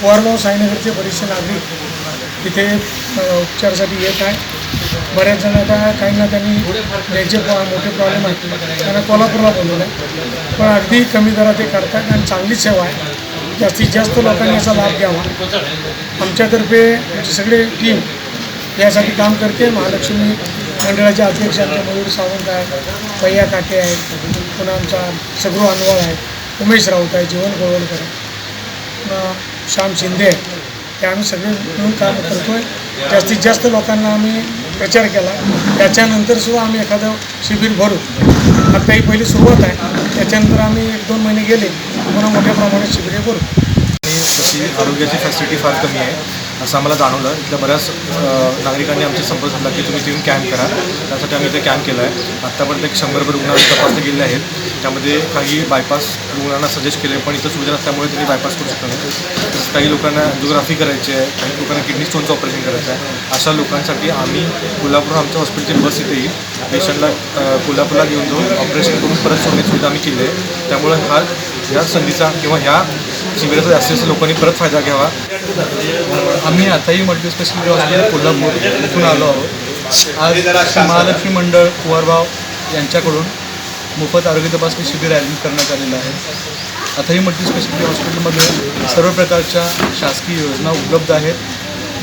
कुवारगाव साईनगरचे बरेचसे नागरिक इथे उपचारासाठी येत आहे. बऱ्याच जण आता काहींना त्यांनी ज्यांचे मोठे प्रॉब्लेम आहेत त्यांना कोल्हापूरला बोलवलं आहे, पण अगदी कमी दरात ते करतात आणि चांगली सेवा आहे. जास्तीत जास्त लोकांनी याचा लाभ घ्यावा. आमच्यातर्फे आमची सगळे टीम यासाठी काम करते. महालक्ष्मी मंडळाचे अध्यक्ष आमचे मयूर सावंत आहेत, पय्या काटे आहेत, पुन्हा आमचा सगळू अनवळ आहे, उमेश राऊत आहे, जीवन गोळवलकर आहे, श्याम शिंदे आहे. हे आम्ही सगळे मिळून काम करतो आहे. जास्तीत जास्त लोकांना आम्ही प्रचार केला. त्याच्यानंतरसुद्धा आम्ही एखादं शिबिर भरू. आता ही पहिली सुरुवात आहे. त्याच्यानंतर आम्ही 1-2 महिने गेले पुन्हा मोठ्या प्रमाणात शिबिरे भरू. आणि तशी आरोग्याची फॅसिलिटी फार कमी आहे असं आम्हाला जाणवलं. इथल्या बऱ्याच नागरिकांनी आमच्या संपर्क साधला की तुम्ही तिथून कॅम्प करा. त्यासाठी आम्ही इथे कॅम्प केला आहे. आत्तापर्यंत 100 रुग्णांना तपासले गेले आहेत. त्यामध्ये काही बायपास रुग्णांना सजेस्ट केले, पण इथं सुविधा नसल्यामुळे त्यांनी बायपास करू शकत नाही. तसंच काही लोकांना अँजिओग्राफी करायची आहे, काही लोकांना किडनी स्टोनचं ऑपरेशन करायचं आहे. अशा लोकांसाठी आम्ही कोल्हापूर आमच्या हॉस्पिटलची बस इथे येईल, पेशंटला कोल्हापूरला घेऊन जाऊन ऑपरेशन करून परत सोडण्याची सुविधा आम्ही केली आहे. त्यामुळे ह्या संधीचा किंवा ह्या शिबिराचा जास्तीत जास्त लोकांनी परत फायदा घ्यावा. आम्ही आताही मल्टीस्पेशालिटी हॉस्पिटल कोल्हापूर इथून आलो आहोत. आज महालक्ष्मी मंडळ कुवारगाव यांच्याकडून मोफत आरोग्य तपासणी शिबिर आयोजित करण्यात आलेलं आहे. आताही मल्टीस्पेशालिटी हॉस्पिटलमध्ये सर्व प्रकारच्या शासकीय योजना उपलब्ध आहेत.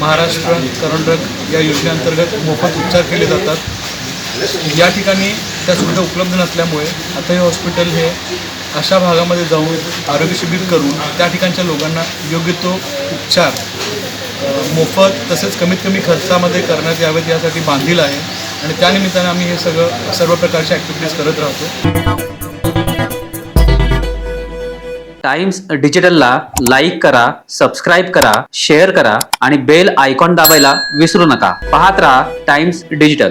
महाराष्ट्र कर्नाटक या योजनेअंतर्गत मोफत उपचार केले जातात. या ठिकाणी त्या सुविधा उपलब्ध नसल्यामुळे आता हे हॉस्पिटल हे अशा भागामध्ये जाऊन आरोग्य शिबिर करून त्या ठिकाणच्या लोकांना योग्य तो उपचार मोफत तसेच कमीत कमी खर्चामध्ये करण्यात यावेत यासाठी बांधील आहे. आणि त्यानिमित्ताने आम्ही हे सर्व प्रकारच्या ॲक्टिव्हिटीज करत राहतो. टाइम्स डिजिटलला लाईक करा, सबस्क्राईब करा, शेअर करा आणि बेल आयकॉन दाबायला विसरू नका. पाहत राहा टाइम्स डिजिटल.